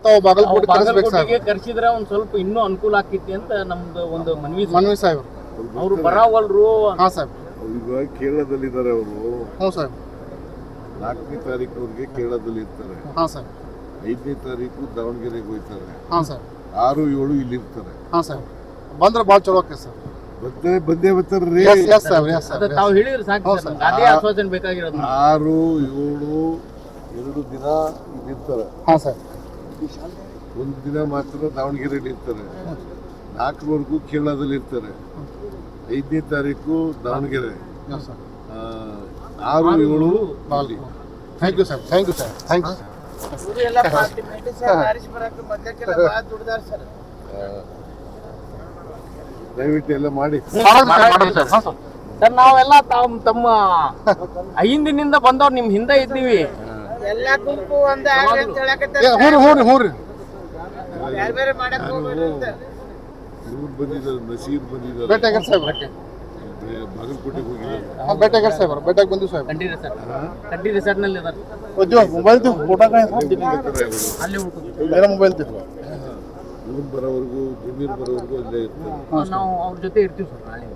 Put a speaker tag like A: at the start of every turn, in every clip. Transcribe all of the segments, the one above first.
A: ತಾವು ಬಾಗಲಕೋಟೆ ಕರೆಸಬೇಕು ಸರ್.
B: ಕರ್ಸಿದ್ರೆ ಒಂದ್ ಸ್ವಲ್ಪ ಇನ್ನೂ ಅನುಕೂಲ ಆಕೈತಿ ಅಂತ ನಮ್ದು ಒಂದು
A: ಮನವಿ ಸಾಹೇಬ್.
B: ಅವ್ರು ಬರಾವಲ್ರು.
A: ಹಾ ಸಾಹೇಬ್.
C: ಈಗ ಕೇರಳದಲ್ಲಿದ್ದಾರೆ ಅವರು.
A: ಹ್ಞೂ ಸಾಹೇಬ್.
C: 4ನೇ ತಾರೀಕು ಅವ್ರಿಗೆ ಕೇರಳದಲ್ಲಿ ಇರ್ತಾರೆ.
A: ಹಾ ಸರ್.
C: 5ನೇ ತಾರೀಕು ದಾವಣಗೆರೆಗೆ ಹೋಗ್ತಾರೆ.
A: ಹಾ ಸರ್.
C: 6, 7 ಇಲ್ಲಿ ಇರ್ತಾರೆ.
A: ಹಾ ಸರ್. ಬಂದ್ರೆ ಭಾಳ ಚಲೋ ಆಕೈತೆ ಸರ್.
C: ಬಂದೇ ಬರ್ತಾರ್ರಿ.
B: ತಾವು ಹೇಳಿದ್ರೆ ಸಾಕು ಸರ್, ಅದೇ ಆಶ್ವಾಸನೆ ಬೇಕಾಗಿರೋದು.
C: 6, 7 2 ದಿನ ಇಲ್ಲಿರ್ತಾರೆ.
A: ಹಾ ಸರ್.
C: ಒಂದು ದಿನ ಮಾತ್ರ ದಾವಣಗೆರೆಯಲ್ಲಿ ಇರ್ತಾರೆ. 4ರವರೆಗೂ ಕೇರಳದಲ್ಲಿ ಇರ್ತಾರೆ. 5ನೇ ತಾರೀಕು Davanagere. 6, 7 Bali.
A: Thank you sir. Thank you sir. Thank you.
C: ದಯವಿಟ್ಟು ಎಲ್ಲ ಮಾಡಿ
B: ಸರ್. ನಾವೆಲ್ಲ ತಮ್ಮ ಹಿಂದಿನಿಂದ ಬಂದವ್ರು ನಿಮ್ ಹಿಂದೆ ಇದ್ದೀವಿ.
C: ಇವ್ರು ಬಂದಿದ್ದಾರೆ, ನಸೀರ್ ಬಂದಿದ್ದಾರೆ,
A: ಬೇಟೆಗಾರ ಸಾಹೇಬ್.
C: ಬಾಗಲಕೋಟೆಗೆ ಹೋಗಿದ್ದಾರೆ.
A: ಬೇಟೆಗಾರ ಸಾಹೇಬ್ ಬೇಟೆಗೆ ಬಂದಿವಿ ಸಾಹೇಬ್.
B: ಕಂಡಿ ರೆಸಾರ್ಟ್ ನಲ್ಲಿ ಇದ್ದಾರೆ.
A: ಮೊಬೈಲ್ ಫೋಟೋ
B: ಅಲ್ಲಿ
A: ಮೊಬೈಲ್
C: ಇವ್ರು ಬರೋವರೆಗೂ ಜಮೀರ್ ಬರೋವರೆಗೂ ಅಲ್ಲೇ ಇರ್ತಾರೆ.
B: ನಾವು ಅವ್ರ ಜೊತೆ ಇರ್ತೀವಿ ಸರ್. ನಾಳೆ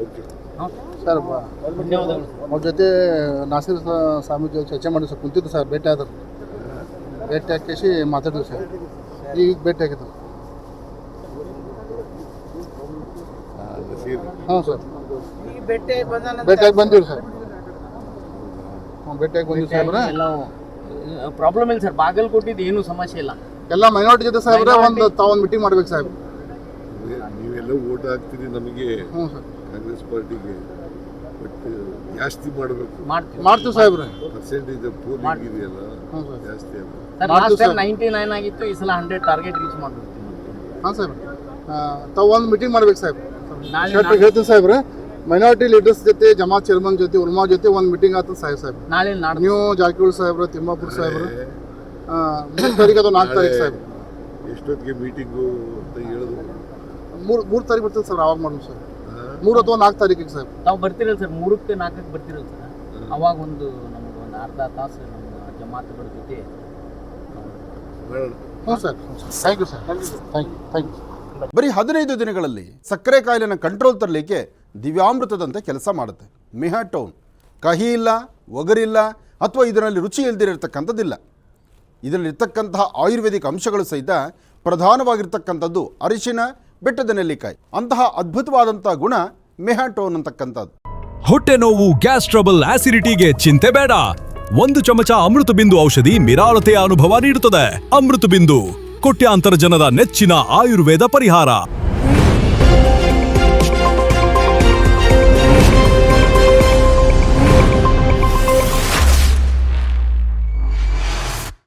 C: ಓಕೆ
A: ಸರ್. ಅವ್ರ ಜೊತೆ ನಾಸೀರ್ ಸ್ವಾಮಿ ಜೊತೆ ಚರ್ಚೆ ಮಾಡಿ ಸರ್ ಕುಂತಿದ್ದು ಸರ್. ಭೇಟಿ ಆದ್ರು. ಭೇಟಿ ಹಾಕಿ ಮಾತಾಡಿದ್ವಿ ಸರ್. ಈಗ ಭೇಟಿ ಆಗಿದ್ದು. ಹಾಂ ಸರ್. ಭೇಟಿಯಾಗಿ ಬಂದಿವಿ ಸರ್. ಭೇಟಿಯಾಗಿ ಬಂದಿವಿ ಸಾಹೇಬ್ರ.
B: ಪ್ರಾಬ್ಲಮ್ ಇಲ್ಲ ಸರ್, ಬಾಗಲಕೋಟಿದ್ದು ಏನು ಸಮಸ್ಯೆ ಇಲ್ಲ.
A: ಎಲ್ಲ ಮೈನಾರಿಟಿ ಜೊತೆ ಸಾಹೇಬ್ರ ತಾವೊಂದು ಮೀಟಿಂಗ್ ಮಾಡ್ಬೇಕು ಸಾಹೇಬ್.
C: ನೀವೆಲ್ಲ ಓಟ್ ಹಾಕ್ತೀರಿ ನಮಗೆ, ಕಾಂಗ್ರೆಸ್ ಪಾರ್ಟಿಗೆ. ಬಟ್ ಜಾಸ್ತಿ ಮಾಡಬೇಕು.
A: ಮಾಡ್ತೀವಿ ಸಾಹೇಬ್ರ.
C: ಪರ್ಸೆಂಟೇಜ್ ಪೋಲಿಂಗ್ ಇದೆಯಲ್ಲ ಜಾಸ್ತಿ
B: ಆಗುತ್ತೆ. 99 ಆಗಿತ್ತು, ಈ ಸಲ 100 ಟಾರ್ಗೆಟ್ ರೀಚ್ ಮಾಡ್ಬೇಕು.
A: ಹಾಂ ಸಾಹೇಬ್. ತಾವು ಒಂದು ಮೀಟಿಂಗ್ ಮಾಡ್ಬೇಕು ಸಾಹೇಬ್. ಹೇಳ್ತೀನಿ ಸಾಹೇಬ್ರ. ಮೈನಾರಿಟಿ ಲೀಡರ್ಸ್ ಜೊತೆ, ಜಮಾತ್ ಚೇರ್ಮನ್ ಜೊತೆ, ಉಲ್ಮಾ ಜೊತೆ ಒಂದು ಮೀಟಿಂಗ್ ಆಗ್ತದೆ ಸಾಹೇಬ್.
B: ನಾಳೆ
A: ನೀವು ಜಾರಕಿಹೊಳಿ ಸಾಹೇಬ್ರ, ತಿಮ್ಮಾಪುರ ಸಾಹೇಬ್ರ 3 ತಾರೀಕು ಅದು 4 ತಾರೀಕು ಸಾಹೇಬ್.
C: ಎಷ್ಟೊತ್ತಿಗೆ ಮೀಟಿಂಗು ಅಂತ ಹೇಳಿದ್ರು?
A: 3 ತಾರೀಕು ಬರ್ತದೆ ಸರ್. ಅವಾಗ ಮಾಡೋಣ ಸರ್. 3 ಅಥವಾ 4 ತಾರೀಕಿಗೆ ಸಾಹೇಬ್.
B: ತಾವು ಬರ್ತಿರಲ್ಲ ಸರ್? 3ಕ್ಕೆ 4ಕ್ಕೆ ಬರ್ತಿರಲ್ಲ ಸರ್? ಅವಾಗ ನಮ್ಗೆ ಒಂದು ಅರ್ಧ ತಾಸು ನಮ್ಮ ಜಮಾತುಗಳ ಜೊತೆ.
A: ಹ್ಞೂ sir. Thank you sir. Thank you.
D: ಬರೀ 15 ದಿನಗಳಲ್ಲಿ ಸಕ್ಕರೆ ಕಾಯಿಲೆನ ಕಂಟ್ರೋಲ್ ತರಲಿಕ್ಕೆ ದಿವ್ಯಾಮೃತದಂತೆ ಕೆಲಸ ಮಾಡುತ್ತೆ ಮೆಹಾಟೋನ್. ಕಹಿ ಇಲ್ಲ, ಒಗರಿಲ್ಲ, ಅಥವಾ ಇದರಲ್ಲಿ ರುಚಿ ಇಲ್ದಿರತಕ್ಕಂಥದ್ದಿಲ್ಲ. ಇದರಲ್ಲಿರ್ತಕ್ಕಂತಹ ಆಯುರ್ವೇದಿಕ್ ಅಂಶಗಳು ಸಹಿತ ಪ್ರಧಾನವಾಗಿರ್ತಕ್ಕಂಥದ್ದು ಅರಿಶಿನ, ಬೆಟ್ಟದ ನೆಲ್ಲಿಕಾಯಿ. ಅಂತಹ ಅದ್ಭುತವಾದಂತಹ ಗುಣ ಮೆಹಾಟೋನ್ ಅಂತಕ್ಕಂಥದ್ದು.
E: ಹೊಟ್ಟೆ ನೋವು, ಗ್ಯಾಸ್ ಟ್ರಬಲ್, ಆಸಿಡಿಟಿಗೆ ಚಿಂತೆ ಬೇಡ. 1 ಚಮಚ ಅಮೃತ ಬಿಂದು ಔಷಧಿ ನಿರಾಳತೆಯ ಅನುಭವ ನೀಡುತ್ತದೆ. ಅಮೃತ ಬಿಂದು, ಕೋಟ್ಯಾಂತರ ಜನರ ನೆಚ್ಚಿನ ಆಯುರ್ವೇದ ಪರಿಹಾರ.